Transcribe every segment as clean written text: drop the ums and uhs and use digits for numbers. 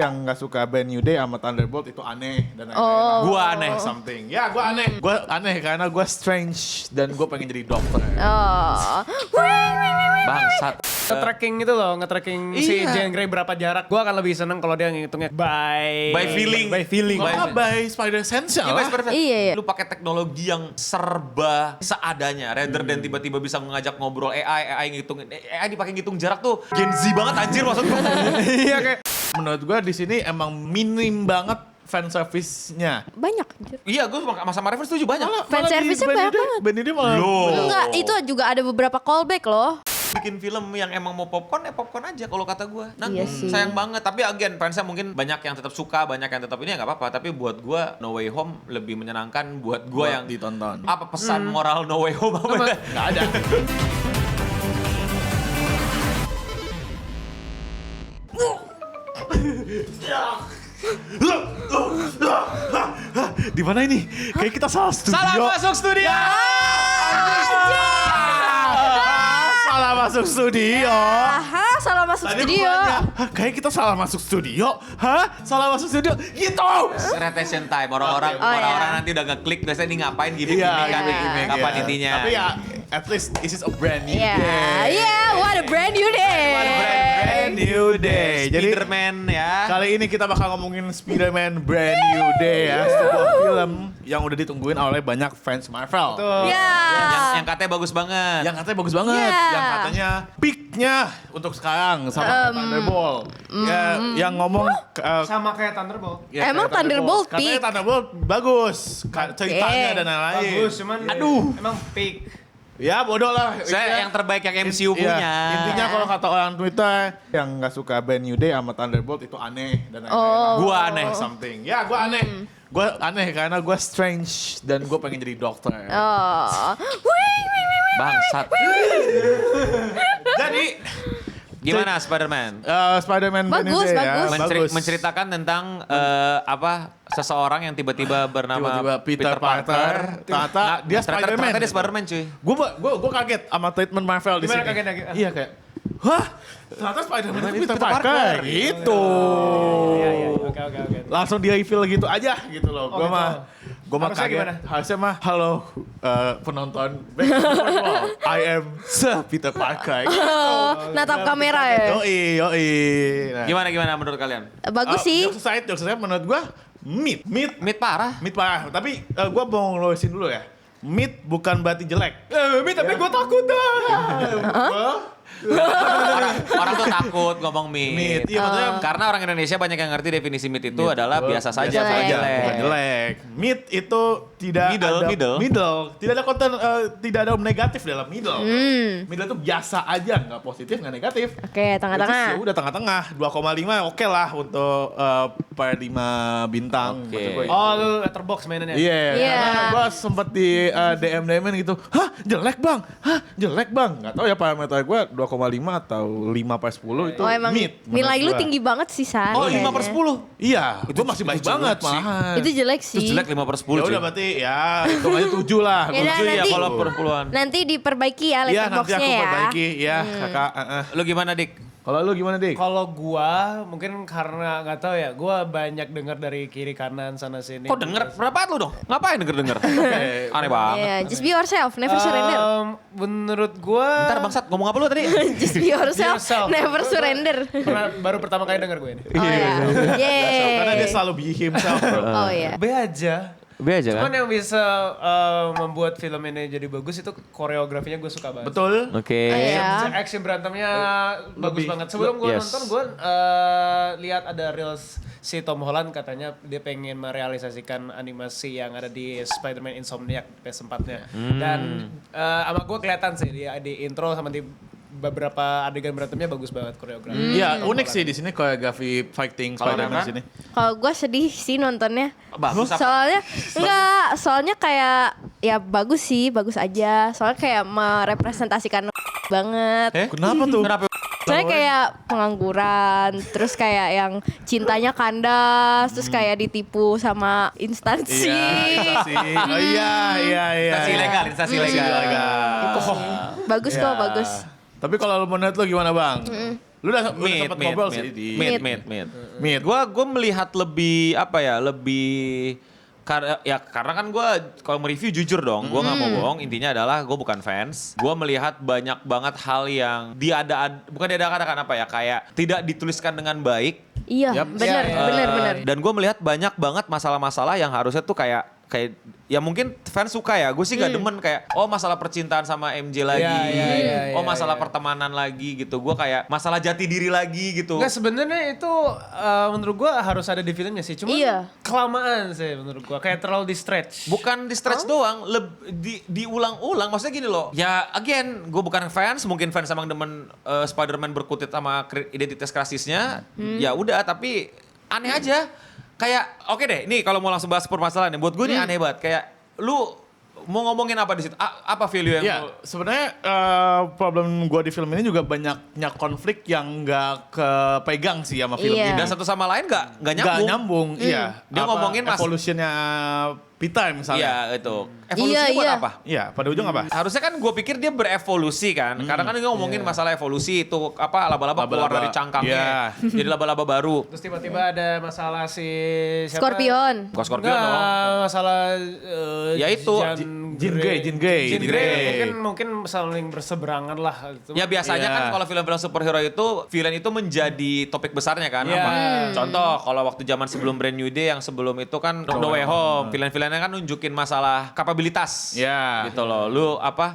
Yang nggak suka band New Day sama Thunderbolt itu aneh dan Gua aneh. something. Ya gua aneh karena gua strange dan gua pengen jadi dokter. Oh. Bangsat. Nge-tracking itu loh, nge-tracking si Jean Grey berapa jarak. Gua akan lebih seneng kalau dia ngitungnya By feeling. By feeling. Kalau by Spider Sense Iya, lah. Iya. Lu pakai teknologi yang serba seadanya, rather than tiba-tiba bisa mengajak ngobrol AI ngitungin. AI dipakai ngitung jarak tuh Gen Z banget anjir maksud gua. Iya kayak. Menurut gua di sini emang minim banget fan service-nya. Banyak anjir. Iya, gua sama Reverse setuju banyak. Fan service-nya banyak banget. Band ini malah. Enggak, itu juga ada beberapa callback loh. Bikin film yang emang mau popcorn ya popcorn aja kalau kata gua. Nah, Iya sih. sayang banget. Tapi again, fansnya mungkin banyak yang tetap suka, banyak yang tetap ini ya nggak apa-apa. Tapi buat gua No Way Home lebih menyenangkan buat gua yang ditonton. apa pesan moral No Way Home apa ya? Nggak ada. Di mana ini? Kayak kita salah studio. Salah masuk studio. Salah masuk studio. Aha, salah masuk Tadi studio. bukannya, "Hah, kayak kita salah masuk studio. Hah? Salah masuk studio? Gitu. Retention time orang-orang Oh, orang-orang iya. nanti udah ngeklik biasanya ini ngapain gini Iya, kan iya. kapan intinya. Tapi ya, at least this is a brand new Iya, day. iya, what a brand new day. Brand new day. Jadi Spider-Man ya. kali ini kita bakal ngomongin Spider-Man Brand New Day ya. Sebuah film yang udah ditungguin oleh banyak fans Marvel. Ya. Yang katanya bagus banget. Yang katanya bagus banget. Yeah. Yang katanya peak-nya untuk sekarang sama Thunderbolt. Ya, yang ngomong Sama kayak Thunderbolt. ya, Emang kayak Thunderbolt Katanya peak? Thunderbolt bagus. Ceritanya dan lain-lain. Bagus, cuman emang peak. Ya bodoh lah. Saya yang terbaik yang MCU Iya, punya. intinya kalau kata orang Twitter yang nggak suka band New Day sama Thunderbolt itu aneh dan Gua aneh. something. Ya gua aneh. Gua aneh karena gua strange dan gua pengen jadi dokter. Oh. Bangsat. Jadi Gimana Spider-Man? Spider-Man Brand New Bagus, Day ya. bagus. Bagus. Menceritakan tentang seseorang yang tiba-tiba bernama Tiba-tiba Peter Parker. Ternyata dia Spider-Man. Ternyata dia Spider-Man cuy. Gua kaget sama treatment Marvel di Gimana sini. kagetnya? Iya kayak, hah? Ternyata Spider-Man itu Peter Peter Parker. Parker. Gitu. Iya. Oke. Langsung dia reveal gitu aja gitu loh. Gua gitu. mah Harusnya kaget. gimana? Harusnya mah halo penonton. Back to the world. I am Peter Parker. Gitu. Natap kamera ya. Yoi. Nah. Gimana menurut kalian? Bagus sih. Jokes aside menurut gua mid Mid parah. parah. Tapi gua mau ngeluarin dulu ya. Mid bukan berarti jelek. Tapi gue takut dah. Orang tuh takut ngomong mid. Mid, iya, maksudnya- Karena orang Indonesia banyak yang ngerti definisi mid itu adalah biasa saja, Biasa bukan aja. jelek. Bukan jelek. Mid itu tidak Middle. Tidak ada konten tidak ada negatif dalam middle. Middle itu biasa aja, nggak positif, nggak negatif. Oke, tengah-tengah. Which is, ya udah tengah-tengah. 2,5 oke lah untuk per 5 bintang. Oke. Maksud gue. Oh, lu letterbox mainannya. Iya, Iya. karena gue sempet di DM gitu. Hah, jelek bang? Gak tau ya parameter gue 2,5 atau 5/10 itu Oh emang mid. menurut nilai lu gua. tinggi banget sih San. Oh, kayaknya. 5/10. Iya, itu masih baik jelek banget sih. malahan. Itu jelek Terus sih. jelek 5/10 Ya cuy. udah berarti ya hitung aja 7 lah. Ya udah, 7 ya nanti- kalau perpuluhan. Nanti diperbaiki ya Iya nanti letterboxnya aku ya. perbaiki ya kakak. Lu gimana Dik? Kalau lu gimana Dik? Kalau gua mungkin karena nggak tahu ya, gua banyak dengar dari kiri kanan sana sini. Kok denger? Berapa lu dong? Ngapain denger? Aneh banget. Iya, just be yourself, never surrender. Menurut gua Ntar bangsat ngomong apa lu tadi? Just be yourself, yourself. never surrender. baru pertama kali denger gue ini. Oh ya. Karena dia Yeay. selalu be himself bro. Oh ya. B aja. Be aja Cuman kan? yang bisa membuat film ini jadi bagus itu koreografinya gue suka banget. Betul. Oke. Oh, iya. Action berantemnya bagus lebih- banget. Sebelum gue yes. nonton, gue lihat ada reels si Tom Holland katanya dia pengen merealisasikan animasi yang ada di Spider-Man Insomniac PS4-nya. Dan sama gue kelihatan sih di intro sama di beberapa adegan berantemnya bagus banget koreografi. Iya unik sih di sini koreografi fighting Kalau Spider-Man Nana? di sini. Kalau gue sedih sih nontonnya. Bagus apa? Soalnya kayak ya bagus sih, bagus aja. Soalnya kayak merepresentasikan banget. Kenapa tuh? Kenapa? Soalnya kayak pengangguran, terus kayak yang cintanya kandas, terus kayak ditipu sama instansi. Instansi. Oh iya. Instansi legal. Bagus kok, Ya. bagus. Tapi kalau menurut lu gimana bang? Lu udah sempet ngobrol sih di Mid. Gue melihat lebih apa ya, lebih karena kan gue kalau mereview jujur dong, gue nggak mau bohong. Intinya adalah gue bukan fans. Gue melihat banyak banget hal yang bukan diadakan apa ya, kayak tidak dituliskan dengan baik. Iya, benar. Dan gue melihat banyak banget masalah-masalah yang harusnya tuh kayak ya mungkin fans suka ya, gue sih gak demen kayak masalah percintaan sama MJ lagi, masalah pertemanan lagi gitu, gue kayak masalah jati diri lagi gitu. Nggak, sebenarnya itu menurut gua harus ada di filmnya sih, cuma kelamaan sih menurut gua, kayak terlalu di stretch. Bukan di stretch doang, diulang-ulang. Maksudnya gini loh, ya again, gue bukan fans, mungkin fans emang demen Spider-Man berkutit sama identitas rasisnya, ya udah, tapi aneh aja. Kayak oke deh, nih kalau mau langsung bahas permasalahan, buat gue ini aneh banget. Kayak lu mau ngomongin apa di situ? Apa value yang ya, sebenarnya problem gue di film ini juga banyaknya konflik yang nggak kepegang sih sama film ini. Dan satu sama lain nggak nyambung. Nggak nyambung, iya. Dia ngomongin evolutionnya Peter misalnya. Iya, itu. Evolusinya buat apa? Iya, pada ujung apa? Harusnya kan gue pikir dia berevolusi kan. Karena kan dia ngomongin masalah evolusi itu apa laba-laba keluar dari cangkangnya. Jadi laba-laba baru. Terus tiba-tiba ada masalah si siapa? Scorpion. Kok Scorpion Nggak, dong. masalah Ya itu, Jean Grey. Mungkin saling berseberangan lah. Ya biasanya kan kalau film-film superhero itu villain itu menjadi topik besarnya kan. Iya. Apa? Contoh kalau waktu zaman sebelum Brand New Day yang sebelum itu kan No Way Home, villain-villainnya kan nunjukin masalah kapabilitas. Ya. Gitu loh.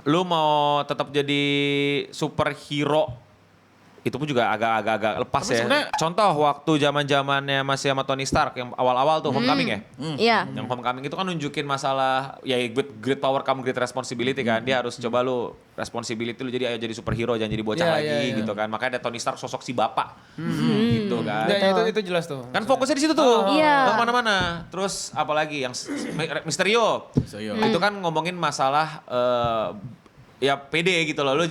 Lu mau tetap jadi superhero itu pun juga agak lepas ya. Contoh waktu zaman-zamannya masih sama Tony Stark yang awal-awal tuh Homecoming ya. Iya. Yang Homecoming itu kan nunjukin masalah ya great power come great responsibility kan. Dia harus coba lu responsibility lu jadi ayo jadi superhero, jangan jadi bocah lagi gitu kan. Makanya ada Tony Stark sosok si bapak. Gitu kan. Ya, itu jelas tuh. Kan fokusnya di situ tuh. Iya. Nggak kemana-mana. Terus apalagi yang Mysterio. Itu kan ngomongin masalah ya PD gitu loh, lu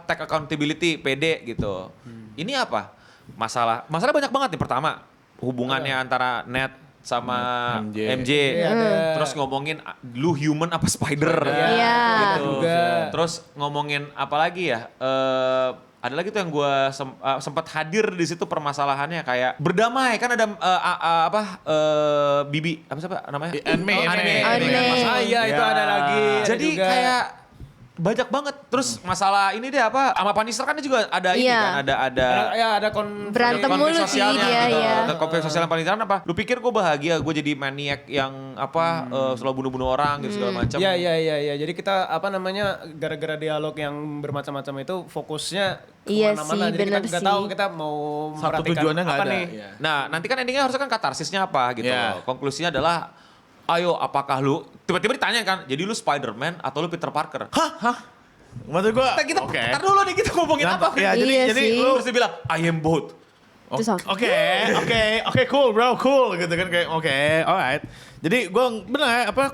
take accountability PD gitu. Ini apa? Masalah banyak banget nih. Pertama, hubungannya antara Ned sama MJ. Terus ngomongin lu human apa spider gitu. Terus ngomongin apa lagi ya? Ada lagi tuh yang gue sempat hadir di situ permasalahannya kayak berdamai kan ada Bibi apa siapa namanya? Anime. Iya, itu ada lagi. Jadi kayak banyak banget. Terus masalah ini deh apa sama Punisher kan juga ada ini kan ada berantem mulu sih dia ya. Konflik sosial yang paling apa? Lu pikir gue bahagia gue jadi maniak yang selalu bunuh-bunuh orang gitu segala macam. Iya. Jadi kita gara-gara dialog yang bermacam-macam itu fokusnya kemana-mana. Jadi kita nggak tahu kita mau satu tujuannya nggak apa ada. nih. Nah nanti kan endingnya harusnya kan katarsisnya apa gitu loh. Konklusinya adalah ayo apakah lu tiba-tiba ditanya kan jadi lu Spider-Man atau lu Peter Parker? Hah? Maksud gue Tar dulu nih kita ngomongin apa? Ya, Iya jadi sih. lu Terus dia bilang I am both. Oke, cool bro, cool gitu kan kayak alright. Jadi gue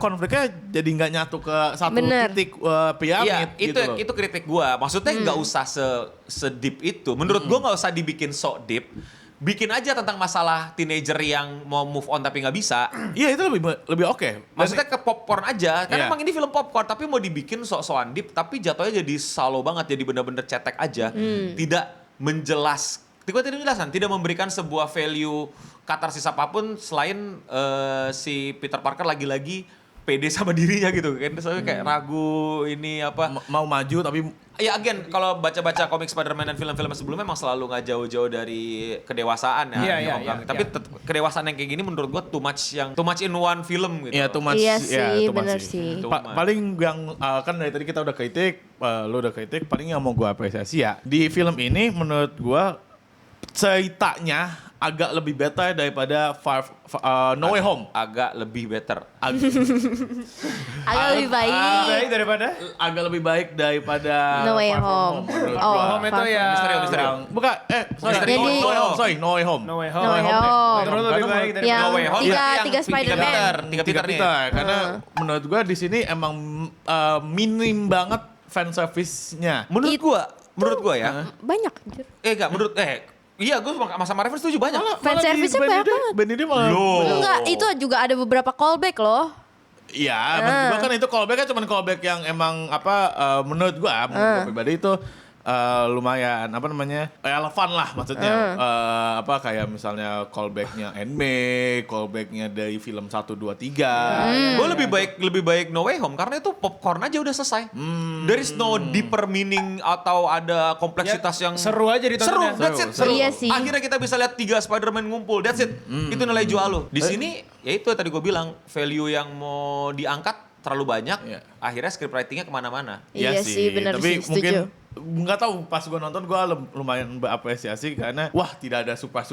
konfliknya jadi nggak nyatu ke satu titik piramid Iya, gitu loh. itu kritik gue. Maksudnya nggak usah se-deep itu. Menurut gue nggak usah dibikin so deep. Bikin aja tentang masalah teenager yang mau move on tapi nggak bisa. Iya itu lebih oke. Maksudnya ke popcorn aja. Karena emang ini film popcorn tapi mau dibikin sok-sokan deep tapi jatuhnya jadi shallow banget, jadi bener-bener cetek aja. Tidak tidak memberikan sebuah value katarsis apapun selain si Peter Parker lagi-lagi pede sama dirinya gitu kan. Soalnya kayak ragu ini apa mau maju tapi ya again kalau baca-baca komik Spider-Man dan film-film sebelumnya memang selalu nggak jauh-jauh dari kedewasaan ya. Tapi kedewasaan yang kayak gini menurut gua too much in one film gitu. Iya, too much. Iya too much bener sih. Paling yang kan dari tadi kita udah kritik, lu udah kritik, paling yang mau gua apresiasi ya di film ini menurut gua ceritanya agak lebih better daripada No Way Home. Agak lebih better. Agak lebih baik. Agak lebih baik daripada No Way Far From Home. menurut Oh, gua. Home itu ya. Misteri. Bukan, Jadi- No Way Home. No Way No Way Home. Home. Terus lebih baik dari Yang No Way Home tiga Spider-Man. Tiga Peter nih. Karena menurut gua di sini emang minim banget fan service-nya. Menurut gua ya. Banyak anjir. Iya, gue sama Marvel setuju banyak. Fan service-nya banyak banget. Band ini malah Enggak, itu juga ada beberapa callback loh. Iya, maksud gua kan itu callback kan cuma callback yang emang menurut gua pribadi itu lumayan relevan lah maksudnya. Kayak misalnya callbacknya Anime, callbacknya dari film 1, 2, 3. Gue lebih baik No Way Home karena itu popcorn aja udah selesai. There is no deeper meaning atau ada kompleksitas yang seru aja ditontonnya. That's it. Seru. Iya sih. Akhirnya kita bisa lihat 3 Spider-Man ngumpul. That's it. Itu nilai jual lo. Di sini ya itu tadi gue bilang value yang mau diangkat terlalu banyak. Iya. Akhirnya script writing-nya kemana-mana. Iya sih, benar tapi sih, setuju. mungkin nggak tahu pas gue nonton gue lumayan berapresiasi karena wah tidak ada surprise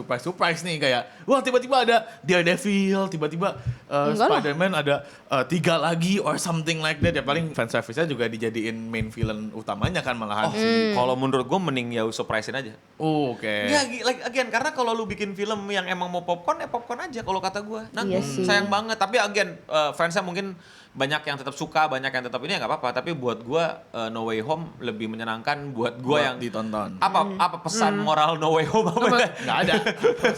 nih kayak wah tiba-tiba ada Daredevil, tiba-tiba Spider-Man ada 3 lagi or something like that ya paling fan service-nya juga dijadiin main villain utamanya kan malahan. Kalau menurut gue mending ya surprisein aja. Oke. Ya, again karena kalau lu bikin film yang emang mau popcorn ya popcorn aja kalau kata gue. Nah, Iya sih. sayang banget. Tapi again fansnya mungkin banyak yang tetap suka, banyak yang tetap ini ya nggak apa-apa. Tapi buat gue No Way Home lebih menyenangkan buat gue yang ditonton. Apa pesan moral No Way Home apa? Nggak ada.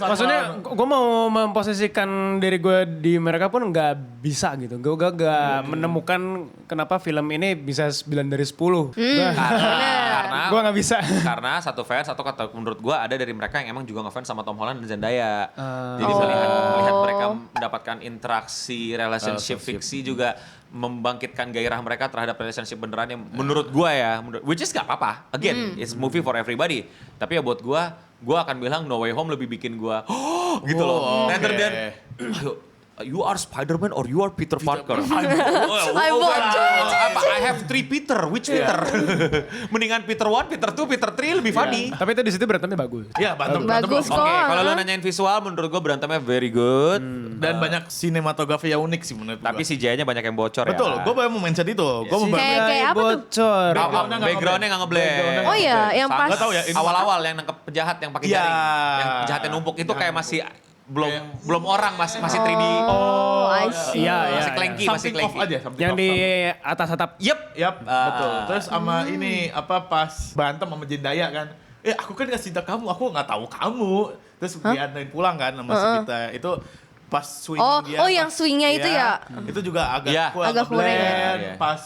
Maksudnya gue mau memposisikan diri gue di mereka pun nggak bisa gitu. Gue gak menemukan kenapa film ini bisa 9 dari 10. Karena Gue gak bisa. karena satu fans atau kata menurut gue ada dari mereka yang emang juga ngefans sama Tom Holland dan Zendaya. Jadi melihat mereka mendapatkan interaksi relationship fiksi juga membangkitkan gairah mereka terhadap relationship beneran yang menurut gue ya, which is gak apa-apa. Again, it's movie for everybody. Tapi ya buat gue akan bilang No Way Home lebih bikin gue gitu loh. Rather than you are Spider-Man or you are Peter Parker. I have 3 Peter. Which Peter? Mendingan Peter 1, Peter 2, Peter 3 lebih funny. Tapi itu di situ berantemnya bagus. Iya, Bagus kok. Oke, kalau lu nanyain visual menurut gue berantemnya very good. Dan banyak sinematografi yang unik sih menurut Tapi gua. CGI-nya banyak yang bocor ya. Betul, gue baru mau mention itu. Gue mau Kayak apa tuh? Bocor. Backgroundnya nggak ngeblend. Oh iya, yang pas Nggak tahu ya, ini Awal-awal yang nangkep penjahat yang pakai Iya. jaring, yang penjahatnya numpuk itu kayak masih belum orang masih 3D. Oh, I see. Iya, Masih klengki, masih something off klengki. aja, something Yang off, di something. atas atap. Yep. Betul. Terus sama ini pas berantem sama Zendaya kan. Aku kan gak cinta kamu, aku gak tahu kamu. Terus diantarin pulang kan sama si Peter. Itu pas swing dia. yang swingnya itu ya? Itu juga agak Iya. Agak kurang ya. ngeblend. Pas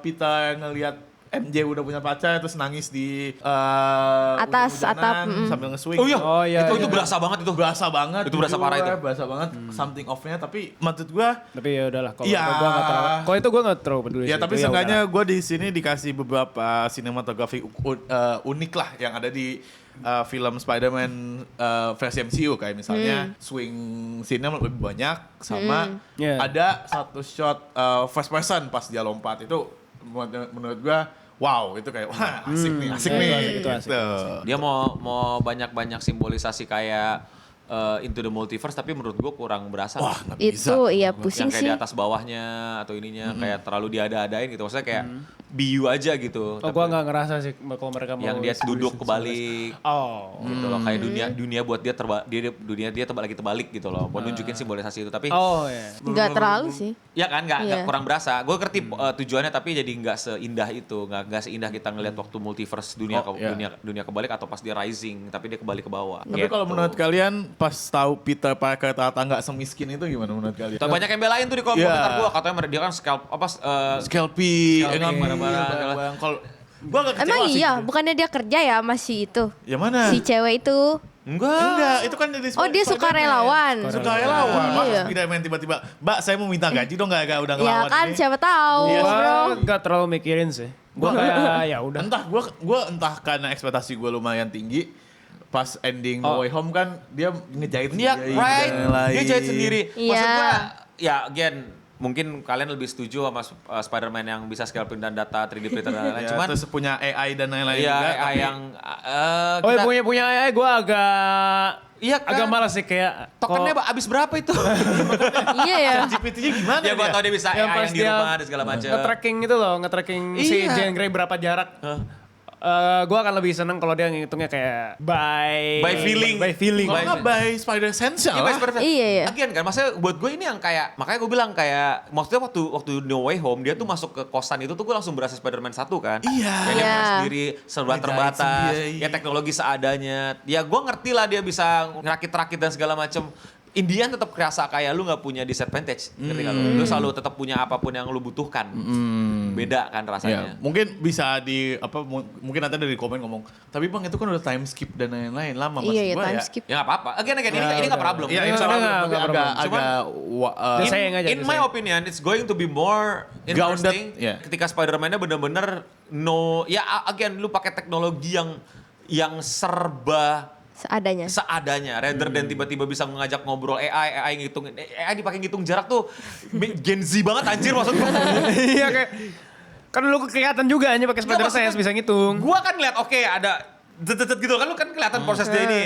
Peter ngelihat MJ udah punya pacar terus nangis di Atas hujan-hujanan atap, sambil nge-swing. Oh, iya, Itu iya. berasa banget itu. Berasa banget. Itu berasa parah itu. Berasa banget something off-nya tapi maksud gua Tapi ya udahlah kalau Iya. gua nggak terlalu. Kalau itu gue nggak terlalu peduli. ya sih. tapi Itu seenggaknya udahlah. gue di sini dikasih beberapa sinematografi unik lah yang ada di film Spider-Man versi MCU kayak misalnya swing scene-nya lebih banyak sama Yeah. ada satu shot first person pas dia lompat itu menurut gue wow itu kayak wah asik nih itu asik. gitu. Dia mau banyak-banyak simbolisasi kayak Into the Multiverse tapi menurut gue kurang berasa. Wah nggak bisa. Itu iya pusing yang kayak sih. di atas bawahnya atau ininya kayak terlalu diada-adain gitu. Maksudnya kayak biu aja gitu. Oh, gue nggak ngerasa sih kalau mereka mau. Yang dia duduk kebalik Oh. gitu loh. Kayak dunia buat dia dunia dia lagi terbalik gitu loh. Mau nunjukin simbolisasi itu tapi Oh ya. Nggak terlalu sih. ya kan nggak Iya. kurang berasa. Gue ngerti tujuannya tapi jadi nggak seindah itu. Nggak seindah kita ngelihat waktu multiverse dunia dunia kebalik atau pas dia rising tapi dia kebalik ke bawah. Tapi kalau menurut kalian pas tahu Peter Parker ternyata nggak semiskin itu gimana menurut kalian? banyak yang belain tuh di komentar gue katanya dia kan Scalpy, barang-barang. Kalau gua agak kecewa Emang sih. iya, bukannya dia kerja ya masih itu. Ya mana? Si cewek itu. Enggak. Itu kan dari Oh, dia sukarelawan. Sukarelawan. Masa Iya. Spiderman tiba-tiba, "Mbak, saya mau minta gaji dong gak udah Ya ngelawan kan ini." siapa tahu, Iya, bro. Gue nggak terlalu mikirin sih. Gue kayak ya udah. Entah entah karena ekspektasi gue lumayan tinggi. Pas ending No Way Home kan dia ngejahit Dia sendiri, right. dan lain-lain. Dia jahit sendiri. Maksud Iya. gue ya again mungkin kalian lebih setuju sama Spider-Man yang bisa scalping dan data 3D printer dan lain-lain. Ya, Cuman terus punya AI dan lain-lain ya juga. AI tapi- yang Oh ya kita punya AI gue agak Iya kan? agak malas sih kayak tokennya abis berapa itu? Iya ya. GPT-nya gimana ya gue tau dia bisa yang AI pas yang di dia rumah dan segala macam. nge-tracking itu loh, nge-tracking si Iya. Jean Grey berapa jarak. Gue akan lebih seneng kalau dia ngitungnya kayak By feeling. by feeling. Kalau nggak by Spider Sense Iya, lah. Iya, iya. Again kan, maksudnya buat gue ini yang kayak, makanya gue bilang kayak, maksudnya waktu No Way Home, dia tuh masuk ke kosan itu tuh gue langsung berasa Spider-Man 1 kan. Iya. Yang dia Iya. main sendiri, serba Ngejahit terbatas, sendiri. ya teknologi seadanya. Ya gue ngerti lah dia bisa ngerakit-rakit dan segala macem. Indian tetap kerasa kayak lu nggak punya disadvantage, ngerti nggak lu? Lu selalu tetap punya apapun yang lu butuhkan. Beda kan Ya, rasanya. mungkin bisa mungkin nanti dari komen ngomong, tapi bang itu kan udah time skip dan lain-lain lama mas. Iya, Gua time ya, skip. Ya nggak apa-apa. Again, ini nggak problem. Iya, Nggak, insya Allah nggak tapi problem. agak Sayang aja, In my opinion, it's going to be more interesting yeah. ketika Spider-Man-nya bener-bener again lu pakai teknologi yang serba seadanya rather than tiba-tiba bisa mengajak ngobrol AI ngitung dipakai ngitung jarak tuh Gen Z banget anjir maksud gua. Iya kayak kan lu kelihatan juga aja pakai spider maksudnya- sense bisa ngitung. Gua kan lihat oke ada detet gitu kan lu kan kelihatan proses dia ini.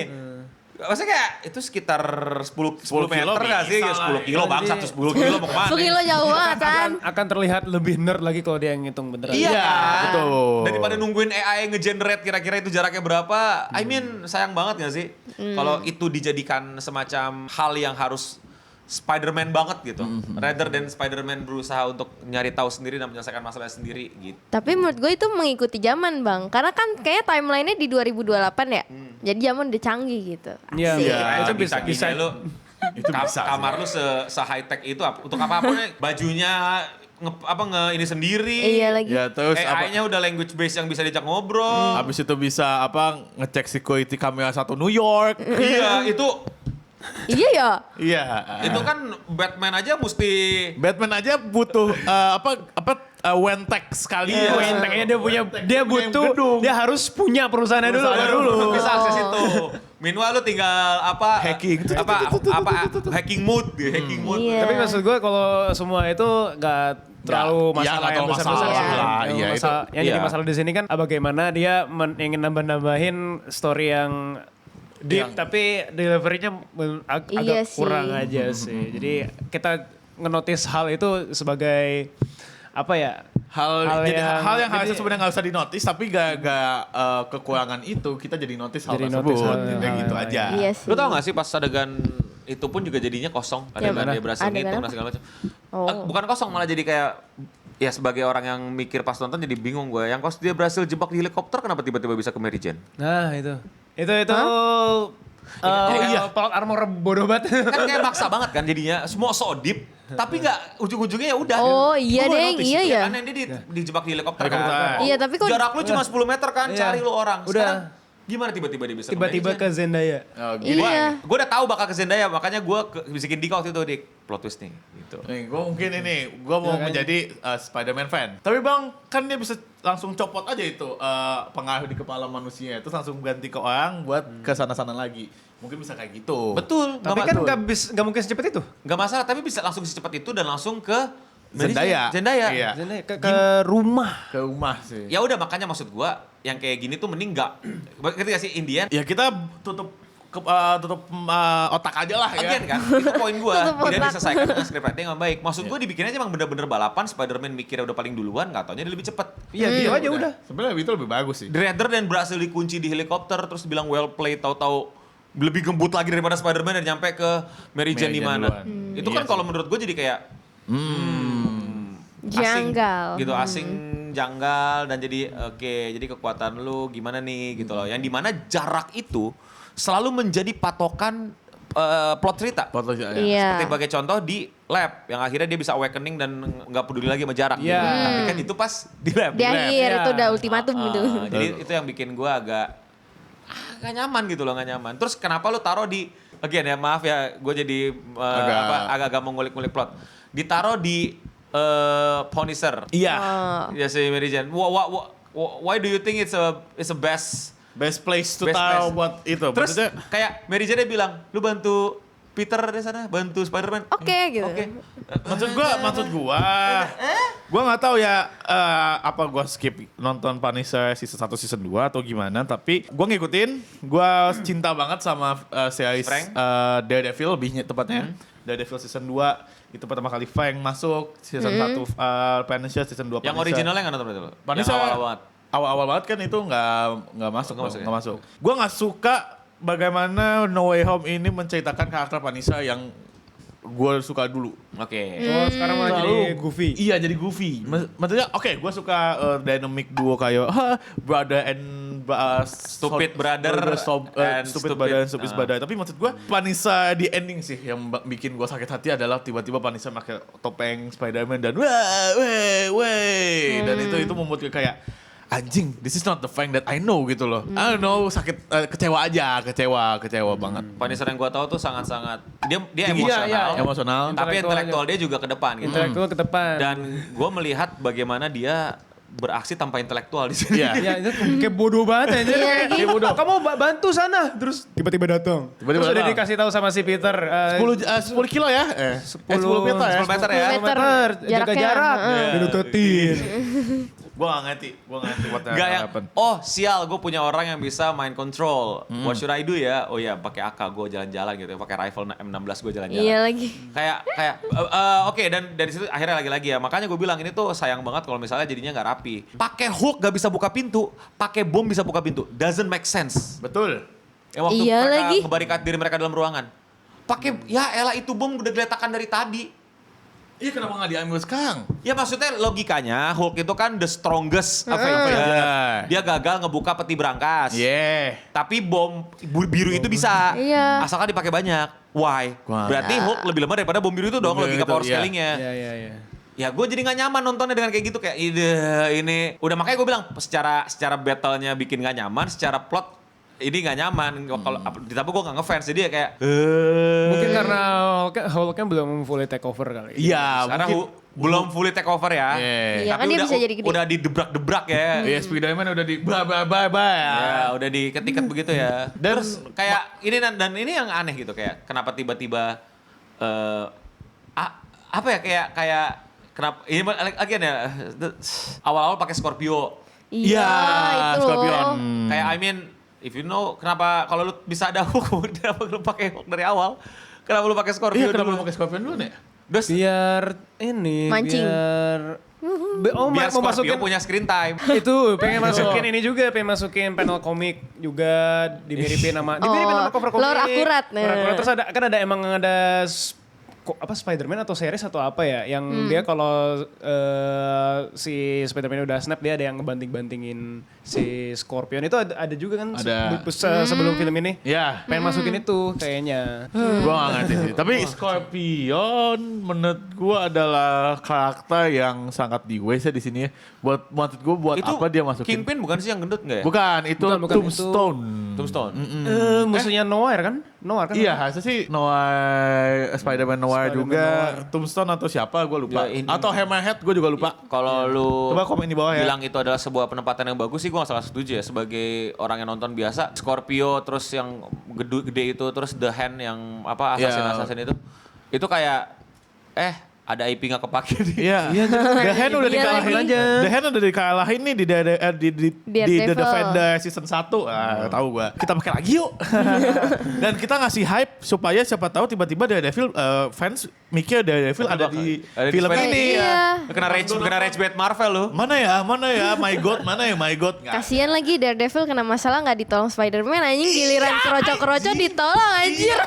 Maksudnya kayak itu sekitar 10 10 meter kilo gak sih? bisa Ya, 10 lah. kilo bang, 10 kilo mau kemana? 10 kilo jauh banget kan. Akan terlihat lebih nerd lagi kalau dia ngitung beneran. Iya Iya, kan? betul. Daripada nungguin AI nge-generate kira-kira itu jaraknya berapa. I mean sayang banget gak sih? Kalau itu dijadikan semacam hal yang harus Spider-Man banget gitu. Rather than Spider-Man berusaha untuk nyari tahu sendiri dan menyelesaikan masalahnya sendiri gitu. Tapi menurut gue itu mengikuti zaman bang. Karena kan kayak timelinenya di 2028 ya. Jadi zaman udah canggih gitu. Iya, Asik. iya. Itu bisa lu Itu bisa kamar sih. lu se high tech itu untuk apa bajunya ini sendiri. Iya lagi. Ya terus AI-nya udah language base yang bisa diajak ngobrol. habis itu bisa ngecek security kamera 1 New York. Iya, itu Iya ya. Iya. itu kan Batman aja mesti Batman aja butuh Wentek sekali. Iya. Kayaknya dia punya butuh gedung. dia harus punya perusahaannya dulu. Perusahaan baru dulu. bisa akses itu. Meanwhile lu tinggal Hacking. hacking mode, hacking mode. Iya. Tapi maksud gue kalau semua itu nggak terlalu Ya, masalah nggak yang terlalu besar-besar masalah sih. lah. Yang Iya, masalah- itu. yang jadi Iya. masalah di sini kan bagaimana dia ingin nambah-nambahin story yang deep Yang- tapi delivery-nya Iya agak kurang sih. aja sih. Jadi kita ngenotis hal itu sebagai apa ya? Hal yang harusnya jadi- sebenarnya nggak usah dinotis, tapi gak kekurangan itu kita jadi notice hal Jadi tersebut. notice hal- Kayak hal gitu yang aja. Iya sih. Lu tau gak sih pas adegan itu pun juga jadinya kosong. Adegan mana? dia berhasil Adegan ngitung apa? dan segala macam. Oh. Bukan kosong malah jadi kayak ya sebagai orang yang mikir pas nonton jadi bingung gue. Yang dia berhasil jebak di helikopter kenapa tiba-tiba bisa ke Mary Jane? Nah, itu. Iya. Plot armor bodoh banget. Kan kayak maksa banget kan jadinya. Semua so deep. Tapi nggak ujung-ujungnya ya udah. Oh iya Gua deng, notice, iya ya. Kan dia dijebak di helikopter Helikopter. kan. Iya tapi kok Jarak lu cuma 10 meter kan, Iya. cari lu orang. Udah. Sekarang gimana tiba-tiba dia bisa Tiba-tiba ke Zendaya. Oh, gitu. Iya. Gue udah tahu bakal ke Zendaya, makanya gue bisikin Dika waktu itu di plot twist nih. Gitu. Nih, gue mau menjadi Spider-Man fan. Tapi bang, kan dia bisa langsung copot aja itu pengaruh di kepala manusia. Terus langsung ganti ke orang buat ke sana-sana lagi. Mungkin bisa kayak gitu. Betul. Tapi kan nggak mungkin secepat itu. Gak masalah, tapi bisa langsung secepat itu dan langsung ke Zendaya. Zendaya. Iya. Zendaya ke rumah. Ke rumah sih. Ya udah makanya maksud gue yang kayak gini tuh mending gak. Ngerti gak sih Indian? Ya kita tutup otak aja lah ya. Again kan, itu poin gue. Tutup Tidak otak. diselesaikan dengan script writing yang baik. Maksud gue dibikinnya emang bener-bener balapan, Spider-Man mikirnya udah paling duluan, gak taunya dia lebih cepet. Iya, gitu aja udah. Sebenarnya itu lebih bagus sih. Rather dan berhasil dikunci di helikopter terus bilang well played, tahu-tahu lebih gembut lagi daripada Spider-Man dan nyampe ke Mary Jane di Jane mana. duluan. Itu Iya kan kalau menurut gue jadi kayak asing, Janggal. gitu, asing, janggal dan jadi oke, jadi kekuatan lu gimana nih gitu loh. Yang dimana jarak itu selalu menjadi patokan plot cerita. Foto aja. Ya. Iya. Seperti sebagai contoh di lab yang akhirnya dia bisa awakening dan nggak peduli lagi sama jarak. Iya. gitu. Tapi kan itu pas di lab. Di akhir Iya. itu udah ultimatum gitu. Jadi itu yang bikin gue agak gak nyaman gitu loh, gak nyaman. Terus kenapa lu taruh di, again ya maaf ya, gue jadi agak-agak mengulik-ngulik plot. Ditaruh di Punisher. Iya. Ya si Mary Jane. Why do you think it's a best Best place to Best tahu place. buat itu. Terus Maksudnya, kayak Mary Jane bilang, lu bantu Peter di sana, bantu Spider-Man. Oke gitu. Oke. maksud gua nggak tahu ya apa gua skip nonton Punisher season 1 season 2 atau gimana, tapi gua ngikutin, gua cinta banget sama series Frank? Daredevil lebihnya tepatnya. Daredevil season 2 itu pertama kali Frank masuk, season 1 Punisher, season 2 Yang Punisher. originalnya nggak nonton berarti lo? Punisher Yang awal banget. awal banget kan itu nggak masuk, Nggak masuk ya? nggak masuk. Gua nggak suka bagaimana No Way Home ini menceritakan karakter Punisher yang gue suka dulu. Oke. Oh, sekarang malah jadi goofy. Iya jadi goofy. Maksudnya oke, gue suka dynamic duo kayak brother and Stupid Brother and Stupid Stupid- Brother and Stupid Brother. Tapi maksud gue Vanessa di ending sih yang bikin gue sakit hati adalah tiba-tiba Vanessa pakai topeng Spider-Man dan dan itu membuat gue kayak anjing, this is not the Frank that I know gitu loh. I don't know, sakit, kecewa banget. Vanessa yang gue tahu tuh sangat-sangat dia Tinggi, emosional, iya. Emosional. tapi Intelektual intelektual dia juga ke depan gitu. Intelektual ke depan. Dan gue melihat bagaimana dia beraksi tanpa intelektual di sini. Iya. Ya itu kayak bodoh banget aja. Iya, Kayak bodoh. Kamu bantu sana. Terus tiba-tiba datang. Tiba-tiba Terus udah datang. dikasih tahu sama si Peter. 10 kilo ya? 10 meter ya? 10 meter ya. 10 meter. Jaga Jaraknya, jarak. Dideketin. Gue gak ngerti what Gak yang, happened. oh sial gue punya orang yang bisa mind control. What should I do ya? Oh ya pakai AK gue jalan-jalan gitu. Pakai rifle M16 gue jalan-jalan. Iya lagi. Kayak oke, dan dari situ akhirnya lagi ya. Makanya gue bilang ini tuh sayang banget kalau misalnya jadinya nggak rapi. Pakai hook gak bisa buka pintu, pakai bom bisa buka pintu. Doesn't make sense. Betul. Ya waktu Iya mereka lagi. ngebarikat diri mereka dalam ruangan. Pakai ya elah itu bom udah diletakkan dari tadi. Iya kenapa gak diambil sekarang? Ya maksudnya logikanya Hulk itu kan the strongest Avenger. Dia gagal ngebuka peti berangkas. Yeah. Tapi bom biru itu bisa. Iya. Asalkan dipakai banyak. Why? Wah. Berarti Hulk lebih lemah daripada bom biru itu dong Bom biru logika itu, power iya. scalingnya. Iya. Ya gue jadi gak nyaman nontonnya dengan kayak gitu. Kayak ini. Udah makanya gue bilang secara battle-nya bikin gak nyaman. Secara plot ini gak nyaman. Kalau ditambah gue gak ngefans. Jadi ya kayak. Mungkin karena Hulk-nya belum fully take over kali. Iya, Karena mungkin. belum fully take over ya. Iya, Tapi kan dia udah, bisa jadi gede. udah didebrak-debrak ya. Iya, Spider-Man udah di bye. Ya, udah diketik begitu ya. Dan- Terus kayak ini dan ini yang aneh gitu kayak kenapa tiba-tiba apa ya kayak kenapa ini lagi ya awal-awal pakai Scorpio. Iya, itu loh. Scorpion. Kayak I mean if you know kenapa kalau lu bisa ada hook kenapa lu pakai hook dari awal? Kenapa lu pakai Scorpio Iya, kenapa dulu? lu pakai Scorpion dulu nih? Terus Biar ini. Mancing. biar Mau Scorpio masukin punya screen time. itu pengen masukin ini juga, pengen masukin panel komik juga dimiripin sama cover komik. lore akurat. Lore akurat. Terus ada Spider-Man atau series atau apa ya yang dia kalau si Spider-Man udah snap dia ada yang ngebanting-bantingin si Scorpion itu ada juga kan Ada. sebelum film ini. Iya. Pengen masukin itu kayaknya. Gua gak ngerti sih. Tapi Scorpion menurut gua adalah karakter yang sangat di waste di sini ya. Maksud gua buat Itu apa dia masukin? Kingpin bukan sih yang gendut nggak ya? Bukan, itu Bukan, Tombstone. Tombstone. Musuhnya Noir kan? Iya, harusnya sih Noir, Spider-Man Noir Spider-Man juga, Noir. Tombstone atau siapa gue lupa. Ya, ini- Atau Hammerhead gue juga lupa. Kalau lu Coba komen di bawah ya. bilang itu adalah sebuah penempatan yang bagus sih gue gak salah setuju ya. Sebagai orang yang nonton biasa, Scorpio terus yang gede itu, terus The Hand yang apa assassin itu. Itu kayak ada IP gak kepake nih. Iya, The Hand udah Iya dikalahin lagi. aja. The Hand udah dikalahin nih di The Daredevil. Defender season 1. Tahu gua. Kita pakai lagi yuk. Dan kita ngasih hype supaya siapa tahu tiba-tiba Daredevil fans mikir Daredevil ada di Ada di film Spider- ini. Iya. Kena rage bait Marvel lu. Mana ya, my god, mana ya, my god. Nggak. Kasian lagi Daredevil kena masalah nggak ditolong Spider-Man anjing giliran kroco-kroco ditolong anjir.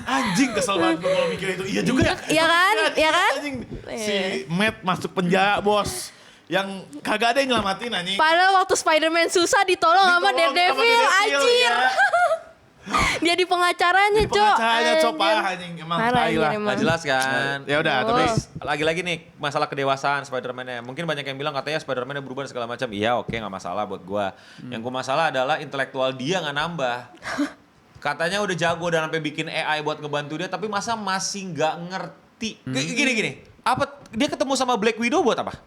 Anjing kesel banget gua kalau mikir itu. Iya juga ya. Iya kan? Iya kan? Anjing. Si Matt masuk penjara, bos. Yang kagak ada yang nyelamatin anjing. Padahal waktu Spider-Man susah ditolong sama Ditolong Daredevil anjir. ya. Dia di pengacaranya, Cok. Pengacaranya Cok Anjir. parah anjing. Emang Parah, tai lah. anjir, emang. Gak jelas kan. Ya udah, Oh. tapi Lagi-lagi nih masalah kedewasaan Spider-Man-nya. Mungkin banyak yang bilang katanya Spider-Man-nya berubah dan segala macam. Iya oke gak masalah buat gua. Yang gua masalah adalah intelektual dia gak nambah. Katanya udah jago dan sampai bikin AI buat ngebantu dia. Tapi masa masih gak ngerti. Gini. Apa dia ketemu sama Black Widow buat apa?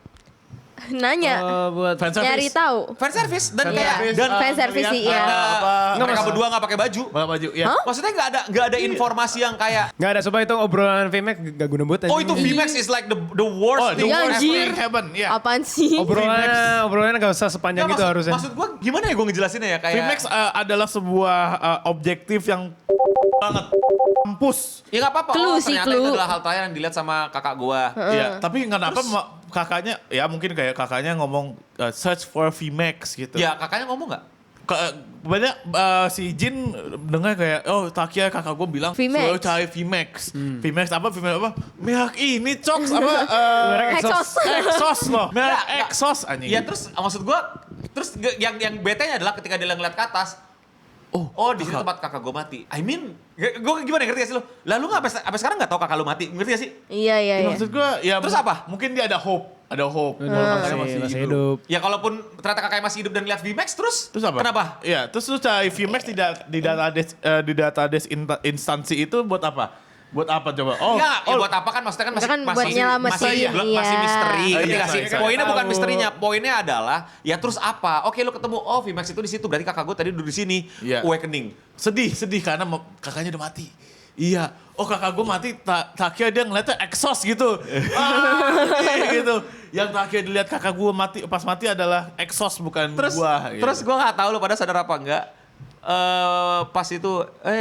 Nanya. Buat fan Nyari service. tahu. Fan service dan Iya. kayak dan fan service sih, ngeliat, iya. apa, mereka berdua gak pakai baju. Bawa baju, ya. Maksudnya gak ada informasi yang kayak nggak ada, coba itu obrolan VMAX gak guna buat aja. oh itu VMAX is like the worst Oh, the thing. Iya, worst anjir. thing heaven, ya. Apaan sih? Obrolannya gak usah sepanjang itu harusnya. Maksud gue gimana ya gue ngejelasinnya ya kayak VMAX adalah sebuah objektif yang banget kampus. ya nggak apa-apa. Clue Oh, sih, ternyata clue. itu adalah hal tayang yang dilihat sama kakak gue. Iya, tapi kenapa kakaknya ya mungkin kayak kakaknya ngomong search for VMAX gitu. Ya kakaknya ngomong nggak? Banyak si Jin dengar kayak Takia kakak gue bilang VMAX. suruh cari VMAX. VMAX apa? Merek ini Cox apa? Exos. Exos loh. Merek Exos anjing. Ya terus maksud gue Terus yang betenya adalah ketika dia ngeliat ke atas, oh di sini tempat kakak gue mati. I mean, gue gimana ngerti gak sih lo? Lalu nggak sampai sekarang nggak tahu kakak lu mati, ngerti gak sih? Iya. Maksud gue ya Terus apa? Mungkin dia ada hope. Kalau kakaknya Masih hidup. Ya kalaupun ternyata kakaknya masih hidup dan lihat VMAX terus Terus apa? kenapa? Iya, terus lu cari VMAX di database instansi itu buat apa? Buat apa coba? Ya buat apa kan maksudnya kan masih Kan buat nyelamatin, masih iya. misteri, ngerti Iya, gak sih? iya. Poinnya bukan Tahu. misterinya, poinnya adalah ya terus apa? Oke lu ketemu VMAX itu di situ, berarti kakak gue tadi duduk di sini, Iya. awakening. Sedih karena kakaknya udah mati. Iya. Oh kakak gue mati, tak kira dia ngeliatnya exhaust gitu. Gitu. Yang terakhir dilihat kakak gue mati, pas mati adalah exhaust bukan buah. Gitu. Terus gue nggak tahu lu pada sadar apa enggak? Pas itu,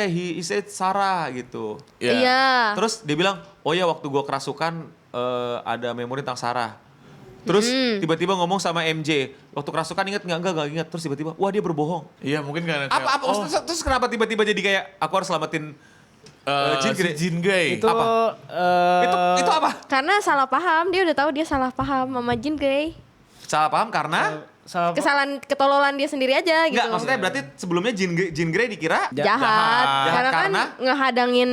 he said Sarah gitu. Iya. Terus dia bilang, oh ya waktu gue kerasukan ada memori tentang Sarah. Terus tiba-tiba ngomong sama MJ, waktu kerasukan inget nggak inget. Terus tiba-tiba, wah dia berbohong. Iya mungkin karena Apa? Terus kenapa tiba-tiba jadi kayak aku harus selamatin Jean Grey? Jean Grey. Itu Apa? Itu apa? Karena salah paham, dia udah tahu dia salah paham sama Jean Grey. Salah paham karena? Kesalahan ketololan dia sendiri aja gitu. Enggak, maksudnya berarti sebelumnya Jean Grey dikira jahat. Karena kan Karena? ngehadangin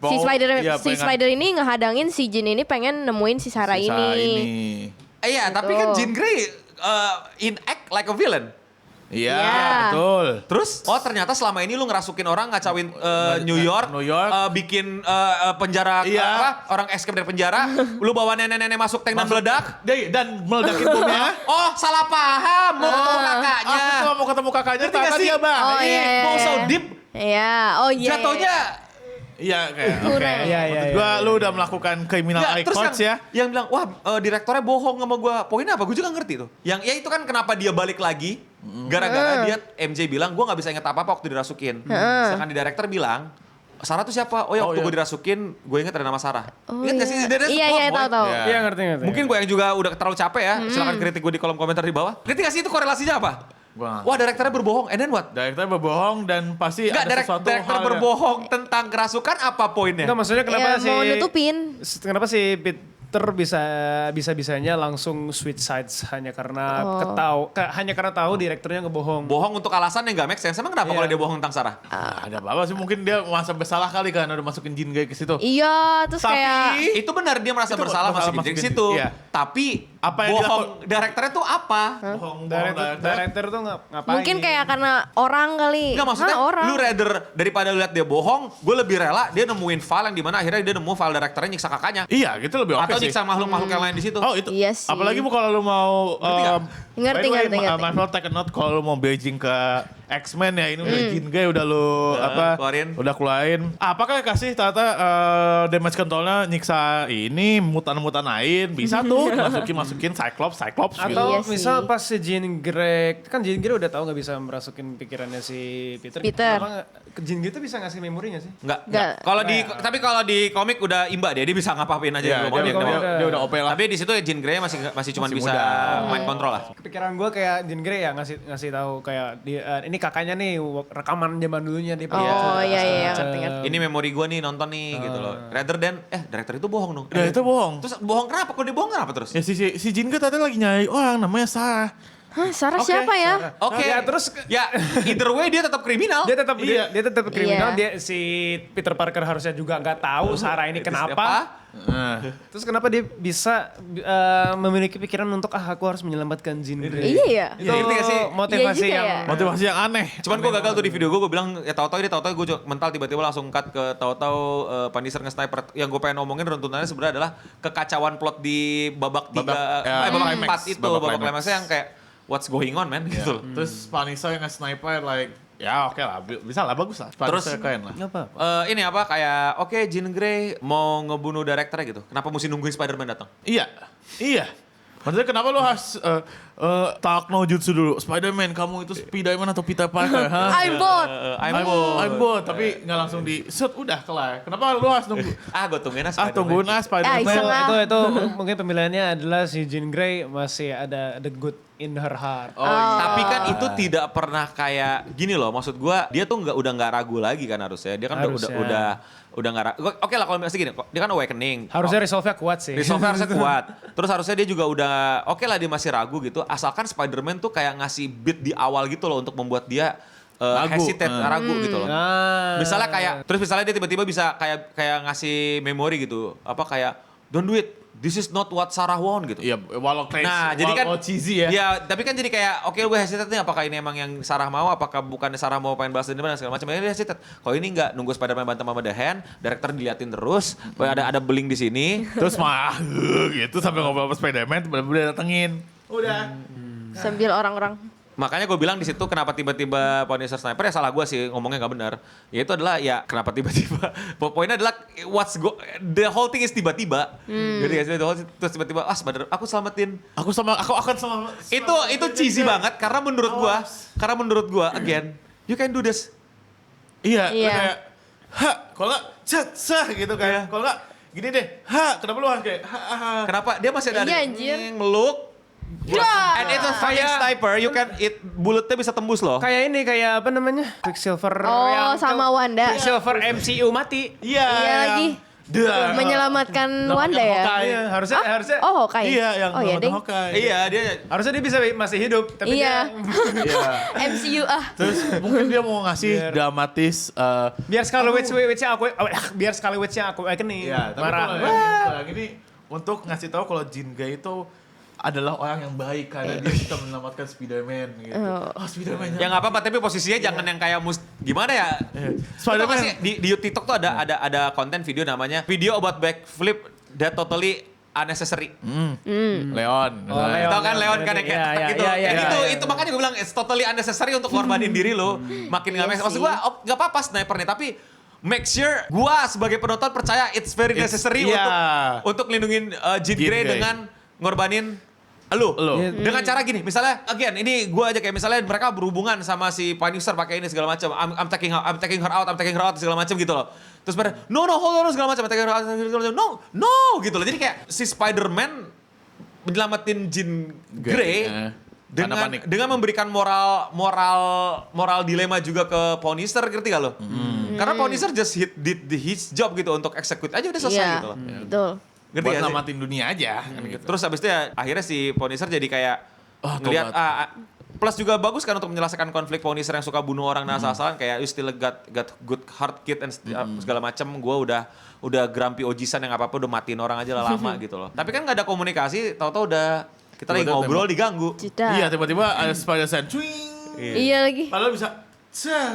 si Iya, Spider ini ngehadangin si Jean ini pengen nemuin si Sarah si ini. Iya, tapi kan Jean Grey in act like a villain. Iya, Iya. betul. Terus, ternyata selama ini lu ngerasukin orang, ngacauin New York, bikin penjara, Iya. orang escape dari penjara, lu bawa nenek-nenek masuk tank dan meledak. Dan meledakin bomnya. Oh, salah paham, mau ketemu kakaknya. Aku cuma mau ketemu kakaknya, Ngerti gak ternyata sih? dia bang. Oh, iya. Mau so deep, Iya, oh iya. jatuhnya. Iya kayak Kurang. oke. Iya, Maksud iya, gua lu udah melakukan criminal Nggak, high terus courts ya. yang bilang, wah direktornya bohong sama gue. Poinnya apa? Gue juga ngerti tuh. Yang ya itu kan kenapa dia balik lagi. Gara-gara dia MJ bilang, gue gak bisa inget apa-apa waktu dirasukin. Sedangkan di direktur bilang, Sarah tuh siapa? Oh ya waktu iya. gue dirasukin, gue inget ada nama Sarah. Oh, Ingat gak sih? That's the Iya, plot, iya, boy. tahu. Iya. Iya ngerti. Mungkin gue yang juga udah terlalu capek ya. Silahkan kritik gue di kolom komentar di bawah. Ngerti gak sih itu korelasinya apa? Wah. Wah direkturnya berbohong, and then what? Direktur berbohong dan pasti Enggak, ada sesuatu direktur hal yang- berbohong tentang kerasukan apa poinnya? Enggak maksudnya kenapa Ya, sih? mau nutupin. Kenapa sih Peter bisa-bisanya langsung switch sides hanya karena hanya karena tahu direkturnya ngebohong. Bohong untuk alasan yang gak make sense. Emang kenapa Iya. kalau dia bohong tentang Sarah? Ada apa sih mungkin dia merasa bersalah kali karena udah masukin Jean Grey ke situ. Iya, terus Tapi kayak Itu benar dia merasa Itu bersalah bersalah masukin masukin, ke situ. iya. Tapi Apa yang bohong direkturnya tuh apa? Bohong Director tuh ngapain? mungkin kayak karena orang kali. Enggak maksudnya Hah, orang. lu rather daripada lu lihat dia bohong, gue lebih rela dia nemuin file yang dimana akhirnya dia nemu file direkturnya nyiksa kakaknya. Iya, gitu lebih oke Atau sih. nyiksa makhluk-makhluk yang lain di situ. Oh itu. Iya sih. Apalagi kalau lu mau Ngerti nggak? Ngerti, by the way, ngerti. Marvel take a note kalau lu mau bridging ke X-Men ya ini udah Jean Grey udah lu keluarin. udah keluarin. Apakah kasih ternyata damage controlnya nyiksa ini mutan-mutan lain bisa tuh masukin Cyclops gitu. Atau Iya sih. misal pas si Jean Grey, kan Jean Grey udah tahu nggak bisa merasukin pikirannya si Peter. Peter. Jean Grey tuh bisa ngasih memori nggak sih? Enggak. Nggak. Tapi kalau di komik udah imba dia bisa ngapain aja Iya, yang mau dia, dia. dia udah OP lah. Tapi di situ Jean Grey masih cuma Masih bisa muda. main kontrol lah. Kepikiran gue kayak Jean Grey ya ngasih tahu kayak ini kakaknya nih rekaman zaman dulunya dia. Oh iya, ngerti. Ini memori gue nih nonton nih gitu loh. Rather than direktur itu bohong dong. Udah itu bohong. Terus bohong kenapa? Kalau dia bohong kenapa terus? Ya si Jean Grey tadi lagi nyari orang namanya Sarah. Hah, Sarah Oke, siapa ya? Oke. Ya, terus- ya either way dia tetap kriminal. Dia tetap Iya. dia tetap kriminal. Iya. Dia si Peter Parker harusnya juga nggak tahu Sarah ini Itu kenapa. siapa? Terus kenapa dia bisa memiliki pikiran untuk aku harus menyelamatkan Jean Grey. Iya ya. Itu Ngerti nggak sih? motivasi Iya juga yang ya. Motivasi yang aneh. Cuman gue gagal tuh di video gue bilang ya tahu-tahu gue mental tiba-tiba langsung cut ke tahu-tahu Punisher nge-sniper. Yang gue pengen omongin runtunannya sebenarnya adalah kekacauan plot di babak climax. 4 itu, Babak babak climax. climaxnya yang kayak what's going on man gitu loh. Terus Punisher yang nge-sniper like ya oke lah bisa lah bagus lah. Punisher keren lah. apa? Ini apa kayak oke Jean Grey mau ngebunuh direkturnya gitu. Kenapa mesti nungguin Spider-Man datang? Iya. Maksudnya kenapa lu harus talk no jutsu dulu? Spider-Man kamu itu Spider-Man atau Peter Parker? Hah? I'm bored. I'm bored. Tapi nggak langsung di shoot udah kelar. Kenapa lu harus nunggu? Gue tungguin Tungguin Spider-Man. iseng ah. Itu mungkin pemilihannya adalah si Jean Grey masih ada the good in her heart. Tapi kan itu tidak pernah kayak gini loh. Maksud gua dia tuh udah nggak ragu lagi kan harusnya. Dia kan udah nggak ragu. Oke lah kalau misalnya gini, dia kan awakening. Harusnya resolve-nya kuat sih. Resolve harusnya kuat. Terus harusnya dia juga udah oke lah dia masih ragu gitu. asalkan Spider-Man tuh kayak ngasih beat di awal gitu loh untuk membuat dia hesitate, ragu gitu loh. Misalnya misalnya dia tiba-tiba bisa kayak ngasih memori gitu. Apa kayak don't do it. This is not what Sarah want gitu. Iya, walau Jadi kan cheesy ya. Iya, tapi kan jadi kayak oke gue hesitate nih apakah ini emang yang Sarah mau, apakah bukan Sarah mau pengen balas dendam dan segala macam. Dia hesitate. Kalau ini enggak, nunggu Spider-Man berantem sama The Hand, director diliatin terus, ada beling di sini. Terus gitu sampai ngobrol sama Spider-Man bener-bener datengin. Udah. Sambil orang-orang. Makanya gue bilang di situ kenapa tiba-tiba Punisher Sniper ya salah gue sih ngomongnya nggak benar. Ya itu adalah ya kenapa tiba-tiba. Poinnya adalah the whole thing is tiba-tiba. Jadi terus tiba-tiba aku selamatin. Aku akan sama. Itu cheesy banget karena menurut gua again you can do this. Iya. Iya. Kayak kalau nggak sah gitu kayak. Kalau nggak gini deh. Kenapa lu kayak Kenapa dia masih ada Iya, anjir. meluk. And it's a fucking sniper, you can bulletnya bisa tembus loh. Kayak apa namanya? Quicksilver Oh, sama Wanda. Quicksilver MCU mati. Iya lagi. Menyelamatkan Wanda ya? Iya, harusnya. Oh, Hawkeye. Iya, yang oh, iya, ding. Hawkeye. Iya dia. Harusnya dia bisa masih hidup, tapi Iya. Iya. MCU Terus mungkin dia mau ngasih dramatis. biar Scarlet Witch-nya aku awakening. Iya, tapi Marah. kalau yang ini untuk ngasih tahu kalau Jean Grey itu adalah orang yang baik karena dia bisa menyelamatkan Spider-Man gitu. Spider-Man. Ya nggak apa-apa tapi posisinya jangan yang kayak gimana ya? Spider-Man Sih, di TikTok tuh ada konten video namanya video about backflip that totally unnecessary. Leon. Leon. Tahu kan Leon kan yang kayak Iya, gitu. iya, Kayak iya, gitu iya. itu makanya gue bilang it's totally unnecessary untuk ngorbanin diri lo. Makin nggak make sense. Maksud gue nggak apa-apa sniper nih tapi make sure gue sebagai penonton percaya it's very necessary untuk lindungin Jean Grey dengan ngorbanin lu. Dengan cara gini, misalnya again ini gue aja kayak misalnya mereka berhubungan sama si Punisher pakai ini segala macam. I'm taking her out segala macam gitu loh. Terus mereka no hold on segala macam, I'm taking her out segala macam. No gitu loh. Jadi kayak si Spider-Man menyelamatin Jean Grey dengan memberikan moral dilema juga ke Punisher, ngerti gak lo? Karena Punisher just did his job gitu untuk execute aja udah selesai Iya, gitu loh. betul. Ngerti Buat gak sih? namatin dunia aja. Kan gitu. Terus habis itu ya akhirnya si Punisher jadi kayak ngelihat tobat. plus juga bagus kan untuk menyelesaikan konflik Punisher yang suka bunuh orang dan asal-asalan kayak you still got good heart kid and segala macam. Gua udah grumpy ojisan yang apa-apa udah matiin orang aja lah lama gitu loh. Tapi kan nggak ada komunikasi, tahu-tahu udah kita lagi ngobrol diganggu. Cita. Iya, tiba-tiba ada Spider-Man. Iya lagi. Padahal bisa.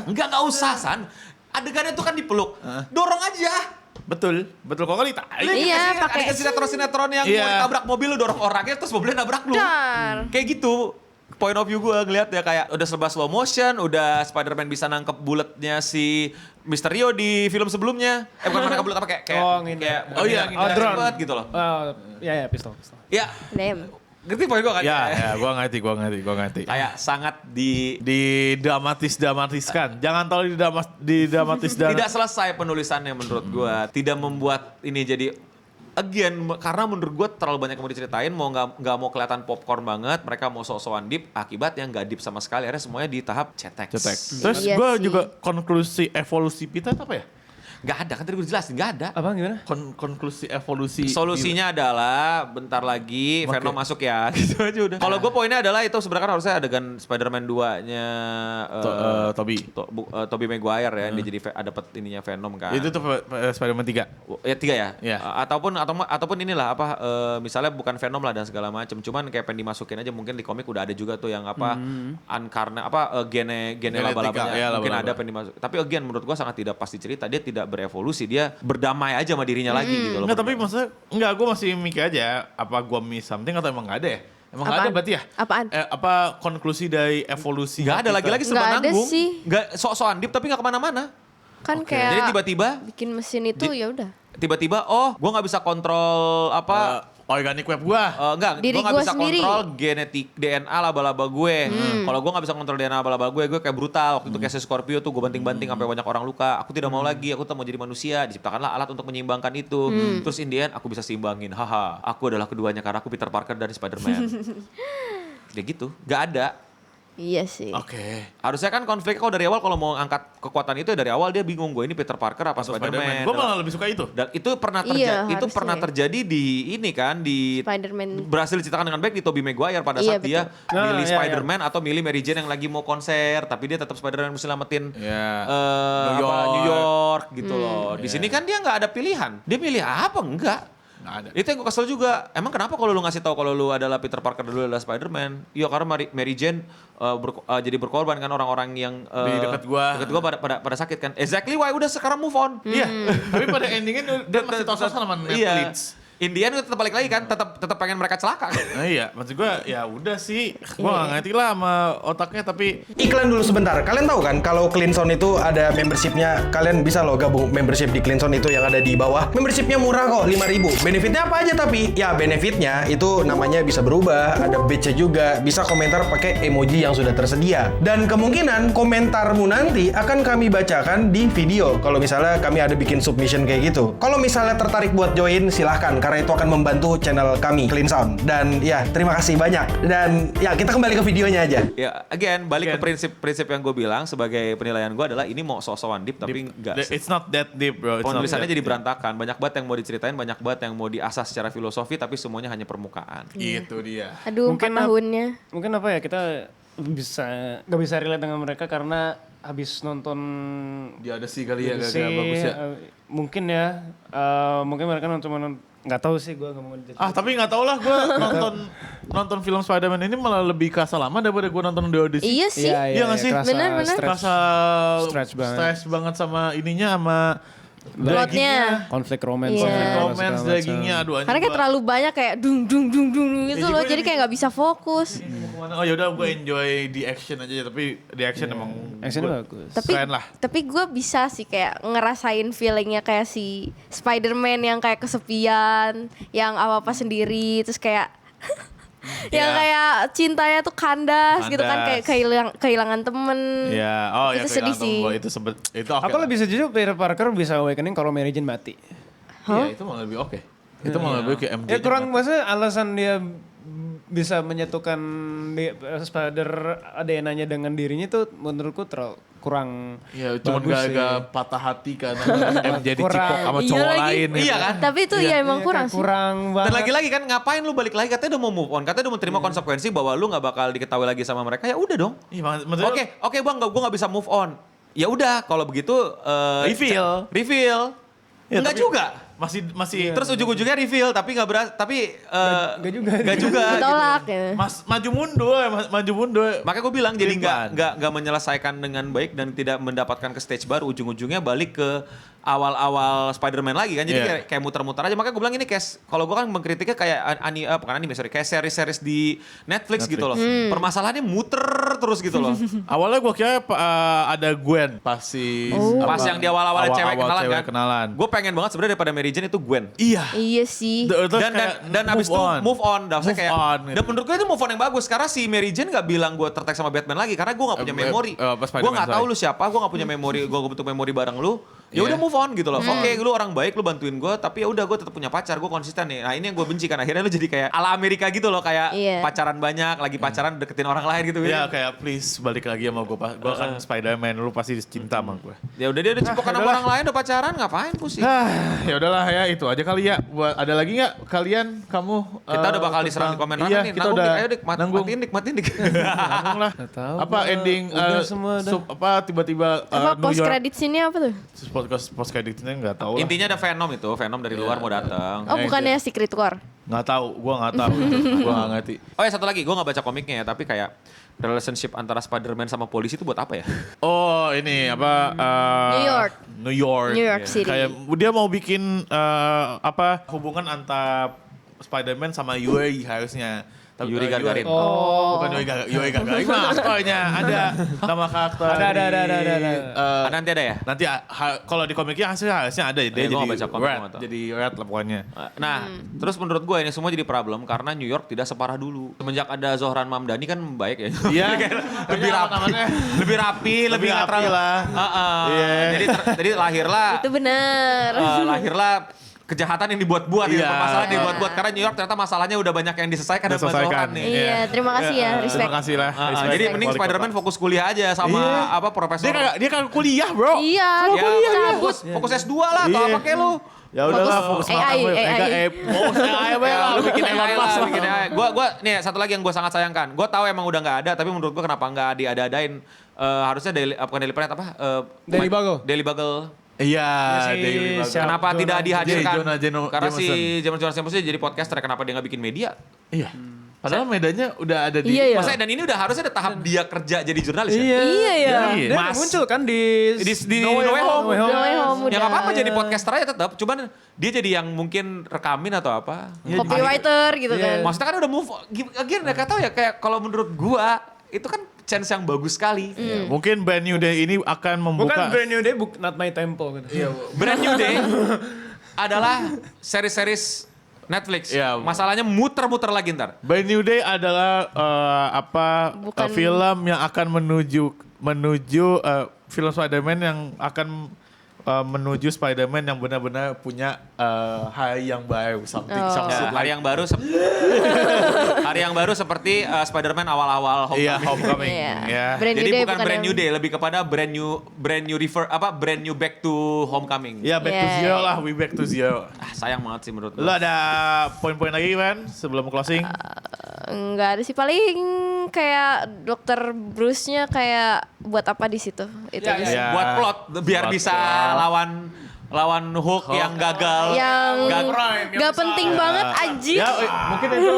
Enggak usah San. Adegannya tuh kan dipeluk. Dorong aja. Betul kalau kali tak. Iya, pakai sinetron yang Iya. mau ditabrak mobil lu dorong orangnya terus mobilnya nabrak lu. Dar. Kayak gitu. Point of view gue ngeliat ya kayak udah serba slow motion, udah Spider-Man bisa nangkep bulletnya si Mysterio di film sebelumnya. Bukan nangkep bullet apa kayak drone gitu loh. Iya, pistol. Ya, Damn. ngerti poin gue kan? Ya, gua ngerti. Kayak sangat Didramatiskan. Jangan terlalu didramatis dan tidak selesai penulisannya menurut gue. Tidak membuat ini jadi again karena menurut gue terlalu banyak yang mau diceritain, mau nggak mau kelihatan popcorn banget, mereka mau sok-sokan deep, akibatnya nggak deep sama sekali, akhirnya semuanya di tahap cetek. Terus Iya gue sih. juga konklusi evolusi Peter apa ya? Nggak ada kan tadi gue jelasin nggak ada. Apa gimana? Konklusi evolusi. Solusinya adalah bentar lagi Venom masuk ya, gitu aja udah. Kalau gue poinnya adalah itu sebenarnya kan harusnya adegan Spider-Man 2-nya Tobey Maguire ya, dia jadi dapat ininya Venom kan. Itu tuh Spider-Man 3. Ya 3 ya. Iya. Ataupun inilah apa misalnya bukan Venom lah dan segala macam. Cuman kayak pengen dimasukin aja mungkin di komik udah ada juga tuh yang apa gene Genetika, laba-labanya ya, mungkin laba-laba. ada pengen dimasukin. Tapi again menurut gua sangat tidak pasti cerita, dia tidak berevolusi, dia berdamai aja sama dirinya lagi gitu loh. Enggak, tapi maksudnya gue masih mikir aja apa gue miss something atau emang nggak ada ya? Emang nggak ada Apaan? berarti ya? Apaan? Apa konklusi dari evolusi? Nggak ada lagi-lagi serba Nggak ada nanggung. sih. Nggak sok-sokan deep tapi nggak kemana-mana. Kan Oke. Jadi kayak tiba-tiba bikin mesin itu ya udah. gue nggak bisa kontrol apa Organic web gue. enggak, Diri gue nggak gua bisa sendiri. kontrol genetik DNA laba-laba gue. Kalau gue nggak bisa kontrol DNA laba-laba gue kayak brutal. Waktu itu kayak si Scorpio tuh gue banting-banting sampai banyak orang luka. Aku tidak mau lagi, aku tak mau jadi manusia. Diciptakanlah alat untuk menyeimbangkan itu. Terus in the end aku bisa seimbangin. Haha, aku adalah keduanya karena aku Peter Parker dan Spider-Man. Kayak gitu, nggak ada. Iya sih. Oke. Harusnya kan konflik kalau dari awal kalau mau angkat kekuatan itu ya dari awal dia bingung gue ini Peter Parker apa Spider-Man. Gue malah lebih suka itu. Dan itu pernah Iya, itu harusnya pernah ya. terjadi di ini kan di Spider-Man. berhasil diceritakan dengan baik di Tobey Maguire pada Iya, saat dia betul. milih Iya, Spider-Man atau milih Mary Jane yang lagi mau konser tapi dia tetap Spider-Man mesti selamatin Iya. New York gitu loh. Di sini kan dia nggak ada pilihan. Dia milih apa? Enggak. Nggak ada. Itu yang gue kesel juga. Emang kenapa kalau lu ngasih tahu kalau lu adalah Peter Parker dulu adalah Spider-Man? Iya karena Mary Jane jadi berkorban kan orang-orang yang Di dekat gua. pada sakit kan. Exactly why udah sekarang move on. Iya. Tapi pada endingnya dia masih tos-tosan sama Iya. Netflix. Indian tetap balik lagi kan, tetap pengen mereka celaka. Nah iya, maksud gue ya udah sih. Gue gak ngerti lah sama otaknya tapi Iklan dulu sebentar. Kalian tahu kan kalau Cleanson itu ada membershipnya. Kalian bisa loh gabung membership di Cleanson itu yang ada di bawah. Membershipnya murah kok, 5.000. Benefitnya apa aja tapi? Ya benefitnya itu namanya bisa berubah. Ada badge juga. Bisa komentar pakai emoji yang sudah tersedia. Dan kemungkinan komentarmu nanti akan kami bacakan di video. Kalau misalnya kami ada bikin submission kayak gitu. Kalau misalnya tertarik buat join silahkan. Karena itu akan membantu channel kami Clean Sound. Dan ya terima kasih banyak. Dan ya kita kembali ke videonya aja. Ya, balik ke prinsip yang gue bilang sebagai penilaian gue adalah ini mau sok-sokan deep tapi enggak. it's not that deep bro. It's not Penulisannya that jadi deep. berantakan. Banyak banget yang mau diceritain, banyak banget yang mau diasah secara filosofi tapi semuanya hanya permukaan. Itu dia. Aduh, 4 tahunnya. Mungkin apa ya, kita nggak bisa relate dengan mereka karena habis nonton Dia ada sih kali ya gak sih, bagus ya. mungkin ya, mungkin mereka nonton nggak tahu sih, gue nggak mau ngejudge. Tapi nggak tau lah gue nonton film Spider-Man ini malah lebih kerasa lama daripada gue nonton The Odyssey. Iya sih. Iya nggak sih? kerasa Bener, bener. stretch. Kerasa Stretch banget. sama ininya sama Plotnya. Konflik romance. Iya. konflik segala romance macam. dagingnya. Aduh anjing Karena kayak gua- terlalu banyak kayak dung dung dung dung gitu Ya, loh. juga Jadi ini- kayak nggak bisa fokus. Mau kemana? Oh yaudah gue enjoy di action aja tapi di action emang Actionnya gua- bagus. keren lah. Tapi gue bisa sih kayak ngerasain feelingnya kayak si Spider-Man yang kayak kesepian, yang apa-apa sendiri, terus kayak yang kayak cintanya tuh kandas gitu kan, kayak kehilangan temen. Ya, ya Itu sedih sih. Itu oke. Apa lah. lebih setuju Peter Parker bisa awakening kalau Mary Jane mati? Iya, itu malah lebih oke. Itu malah lebih kayak MJ. Ya kurang, maksudnya alasan dia bisa menyatukan Spider ADN-nya dengan dirinya itu menurutku kurang Ya, cuma bagus sih. gak patah hati karena MJ Kurang. dicipok sama Iya cowok lagi. lain. Iya kan? Tapi itu ya emang Iya, kurang kayak sih. kurang Dan banget. lagi-lagi kan ngapain lu balik lagi, katanya udah mau move on, katanya udah menerima konsekuensi bahwa lu nggak bakal diketahui lagi sama mereka, ya udah dong. Iya, maksudnya Oke bang, gue nggak bisa move on. Ya udah, kalau begitu reveal. Ya, Enggak tapi juga. masih Terus ujung-ujungnya reveal, tapi nggak juga. Nggak juga. Ditolak ya. maju mundur. Makanya gue bilang jadi Pelan. nggak menyelesaikan dengan baik dan tidak mendapatkan ke stage baru. Ujung-ujungnya balik ke awal-awal Spider-Man lagi kan. Jadi Iya. kayak muter-muter aja. Makanya gue bilang ini kayak, kalau gue kan mengkritiknya kayak kayak series-series di Netflix gitu loh. Permasalahannya muter terus gitu loh. Awalnya gue kira ada Gwen pas Pas yang di awal-awal cewek kenalan kan. Gue Gue pengen banget sebenarnya daripada Mary Jane itu Gwen. iya. Iya sih. Dan abis itu move on. Dan gitu. menurut gue itu move on yang bagus. Karena si Mary Jane gak bilang gue tertarik sama Batman lagi. Karena gue gak punya memori. pas Gue Spider-Man, gak tahu lu siapa. Gue gak punya memori. Gue bentuk memori bareng lu. Ya udah move on gitu loh. Oke, lu orang baik, lu bantuin gue. Tapi ya udah gue tetap punya pacar. Gue konsisten nih. Nah ini yang gue benci kan. Akhirnya lu jadi kayak ala Amerika gitu loh. Kayak Iya. pacaran banyak. Lagi pacaran deketin orang lain gitu. Iya kayak please balik lagi sama gue. Gue kan Spider-Man, lu pasti cinta sama gue. Ya udah dia udah cipokan sama orang lain. Udah pacaran. Ngapain pusing. Ya udahlah ya itu aja kali ya. Buat ada lagi nggak kalian kamu? Kita udah bakal diserang di komen Iya, nih. kita Nanggung, udah Dik. Ayo Dik, matiin Dik. nanggung lah. tahu, Apa gua ending udah semua dah. tiba-tiba Apa New post York credit sini apa tuh? post creditnya nggak tahu lah. Intinya ada Venom itu. Venom dari luar mau datang. Oh bukannya Secret War? Nggak tahu, gue nggak tahu, gue nggak ngerti. Oh ya satu lagi, gue gak baca komiknya ya, tapi kayak relationship antara Spider-Man sama polisi itu buat apa ya? Oh ini apa? New York. New York City. Kayak dia mau bikin hubungan antara Spider-Man sama Yuri harusnya. Yuri Gagarin. Bukan Yuri Gagarin. Nah, pokoknya ada nama karakter. Ada. Nanti ada ya? Nanti kalau di komiknya harusnya ada dia gua jadi nggak baca komik, gua red, nggak tahu. jadi red lah pokoknya. Nah, terus menurut gue ini semua jadi problem karena New York tidak separah dulu. Semenjak ada Zohran Mamdani kan baik ya. Iya. lebih rapi, lebih nggak terlalu lah. Jadi lahirlah Itu benar. lahirlah kejahatan yang dibuat-buat Iya. permasalahan yang dibuat-buat karena New York ternyata masalahnya udah banyak yang diselesaikan dan Diselesaikan. nih. Iya, terima kasih ya, respect. Terima kasih lah. Respect. Jadi mending Wali Spider-Man kota. fokus kuliah aja sama Iya. profesor. Dia kagak kuliah, bro. Iya, Ya, cabut. fokus S2 lah atau Iya. apa kayak lu. Ya udahlah, fokus AI. Fokus AI Ya, lah. lu bikin Elon AI Musk lah, lah. bikin AI. Gua nih satu lagi yang gue sangat sayangkan. Gue tahu emang udah nggak ada, tapi menurut gue kenapa nggak diada-adain? Harusnya bukan Daily Planet apa? Daily Bugle. Daily Bugle. Iya, si Daily Bugle. siapa? Kenapa Jonah- tidak dihadirkan? Karena Jameson. si Jameson Jameson jadi podcaster, kenapa dia nggak bikin media? Iya. Padahal medanya udah ada di... Iya, iya. Maksudnya dan ini udah harusnya ada tahap dia kerja jadi jurnalis ya? Iya ya. Iya. Dia Mas. muncul kan di Di No Way No Way Home. No Way Home. No Way Home Ya nggak udah. apa-apa jadi podcaster aja tetap, cuman dia jadi yang mungkin rekamin atau apa. Copywriter gitu Iya. kan. Maksudnya kan udah move, again gak tau ya kayak kalau menurut gua itu kan chance yang bagus sekali. Mungkin Brand New Day ini akan membuka... Bukan Brand New Day, Not My Tempo gitu. Iya. Brand New Day adalah seri-seris Netflix. Iya. Masalahnya muter-muter lagi ntar. Brand New Day adalah Bukan- film yang akan menuju film Spider-Man yang akan menuju Spider-Man yang benar-benar punya hari yang baru, something Oh. something Ya, hari yang baru hari yang baru seperti Spider-Man awal-awal Iya, Homecoming. Homecoming. Iya. Ya. Brand Jadi New Day bukan brand yang- new day, lebih kepada brand new back to homecoming. Ya, back to Yeah. zero lah, we back to zero. Sayang banget sih menurut Lo gue. ada poin-poin lagi kan sebelum closing? Enggak ada sih, paling kayak dokter Bruce-nya kayak buat apa di situ. Itu Ya, aja sih. ya. Buat plot biar Buat bisa plot. lawan Hulk yang gagal. Yang Prime, yang gak besar. penting banget anjing. Ya, mungkin itu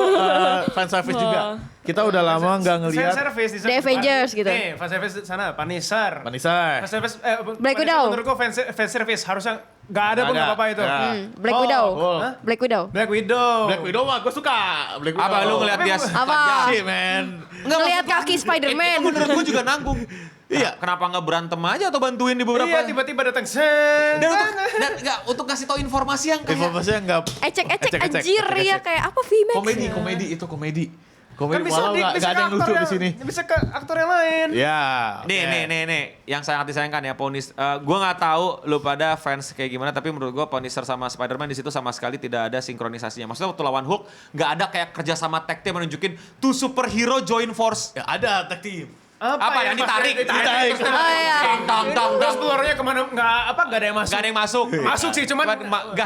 fan service juga. Kita udah lama nggak Fan ngelihat service di sana. The Avengers gitu. Nih, fan service di sana, Punisher. Vanessa. Fan service, Black Punisher Widow. Menurut gua fan service harusnya nggak ada pun Nggak nggak ada. apa-apa itu. Ya. Black Widow. Hah? Black Widow. Black Widow. Black Widow mah gue suka. Black Widow. Apa lu ngeliat dia? Apa? Shit, man. Ngelihat kaki Spider-Man. Itu menurut gue juga nanggung. Iya. Kenapa nggak berantem aja atau bantuin di beberapa? Iya, tiba-tiba datang sen. Dan untuk ngasih tahu informasi yang kayak Informasinya nggak Ecek-ecek ecek-ecek, anjir ecek-ecek. ya kayak apa VMAX. komedi itu komedi. Kan Komedi bisa malah nggak bisa ada ke yang lucu aktor di sini. Bisa ke aktor yang lain. Ya. Nih, yang sangat disayangkan ya gue nggak tahu lu pada fans kayak gimana, tapi menurut gue Punisher sama Spider-Man di situ sama sekali tidak ada sinkronisasinya. Maksudnya waktu lawan Hulk nggak ada kayak kerja sama tag team menunjukin two superhero join force. Ya ada tag team. Apa yang ditarik? Ditarik. Terus Oh, iya. tong tong Terus tong. keluarnya kemana? Nggak ada yang masuk. Gak ada yang masuk. Masuk sih, cuman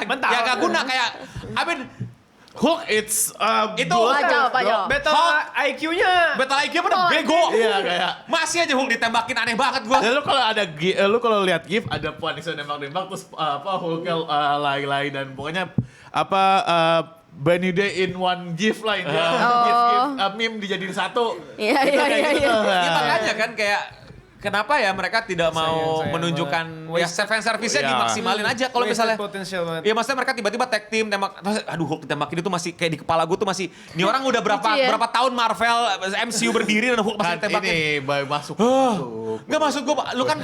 mental. Ya gak guna kayak. I mean, Hulk it's Itu Pajau, pajau. Battle Hulk. IQ-nya. Battle IQ pada bego. Iya kayak. Masih aja Hulk ditembakin aneh banget gua. Ya, lu kalau lihat GIF ada Punisher nembak-nembak terus Hulknya lari-lari dan pokoknya Brand New Day in one GIF lah ini. Meme dijadiin satu. Iya, Itu iya, kayak iya, gitu iya. tuh. Ya makanya kan kayak kenapa ya mereka tidak mau sayang menunjukkan ya fan service-nya Iya. dimaksimalin aja kalau Wasted misalnya. potential banget. Iya maksudnya mereka tiba-tiba tag team tembak, aduh Hulk ditembakin itu masih kayak di kepala gue tuh masih, ini orang udah Lucu ya? berapa tahun Marvel MCU berdiri dan Hulk masih Kan ditembakin. ini baru masuk. Nggak maksud gue, lu kan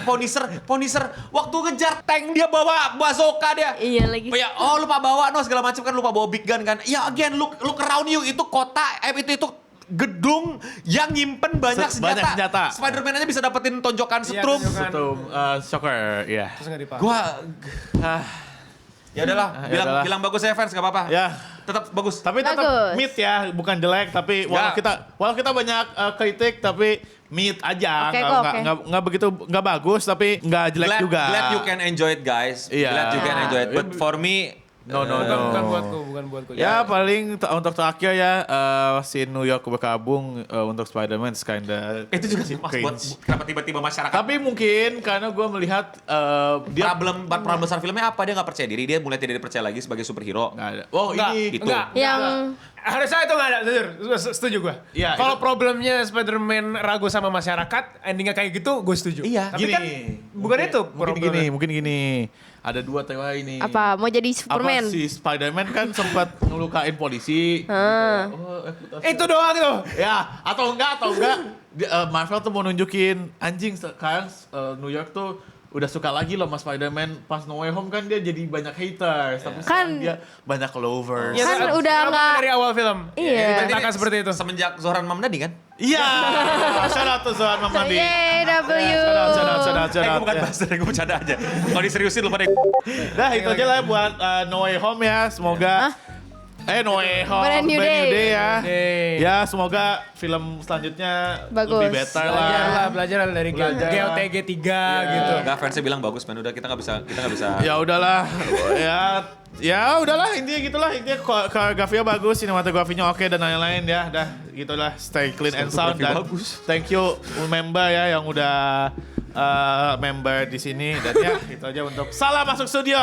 Punisher waktu ngejar tank dia bawa bazooka dia. Iya lagi. Ya, oh lupa bawa segala macam kan, lupa bawa big gun kan. Ya again look around you, itu kota itu gedung yang nyimpen banyak Banyak senjata. Spider-Man aja bisa dapetin tonjokan Iya, setrum. tonjokan. Itu shocker, ya. Terus nggak dipakai. Gua ya udahlah, udahlah. bilang bagus ya fans, gak apa-apa. Ya. Tetap bagus. Tapi tetap Bagus. mid ya, bukan jelek. Tapi walau kita banyak kritik, tapi mid aja. Oke kok, oke. Nggak begitu, nggak bagus, tapi nggak jelek juga. Glad you can enjoy it guys. Iya. Glad you can enjoy it. But for me, No. Bukan buatku. Ya paling untuk terakhir ya si New York berkabung untuk Spider-Man kinda itu juga mas buat cringe. kenapa tiba-tiba masyarakat. Tapi mungkin karena gue melihat dia problem besar filmnya apa, dia nggak percaya diri, dia mulai tidak dipercaya lagi sebagai superhero. nggak ada. Oh Enggak, ini gitu. enggak. Yang Harusnya itu nggak ada, jujur. Setuju gue. Iya, Kalau itu. problemnya Spider-Man ragu sama masyarakat, endingnya kayak gitu, gue setuju. Iya. Tapi Gini. kan bukan itu mungkin gini. Ada dua teori ini. apa mau jadi Superman? Apa si Spider-Man kan sempat ngelukain polisi. Oh, Itu doang tuh. Ya, atau enggak Marvel tuh mau nunjukin anjing sekarang New York tuh udah suka lagi loh Mas Spider-Man. Pas No Way Home kan dia jadi banyak haters, tapi sekarang Kan- dia banyak lovers. Ya, Kan kenapa udah nggak- dari awal film. Iya. Diceritakan seperti itu. Semenjak Zohran Mamdani kan? Iya, shout out to Zohan Mamandi. Yeay, W. Shout out. Bukan buzzer, gue bercanda aja. Kalau diseriusin lu pada Nah itu aja lah buat No Way Home ya. Semoga No Way Home, Brand New Day. ya. Day. Ya semoga film selanjutnya Bagus. lebih better lah. Belajar lah dari Belajar. GOTG 3 gitu. Enggak, fansnya bilang bagus, man. Udah kita nggak bisa. Ya udahlah, ya udahlah intinya gitulah. Intinya koreografinya bagus, sinematografinya oke dan lain-lain ya. Dah gitulah, stay clean and sound dan bagus. thank you member ya yang udah member di sini dan ya itu aja untuk Salah Masuk Studio.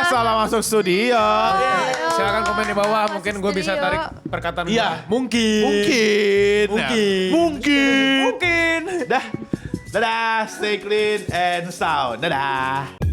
Salah Masuk Studio. Silakan komen di bawah, mungkin gue bisa Studio. tarik perkataan Iya. gue. Mungkin. Mungkin. Dah. Dadah, stay clean and sound. Dadah.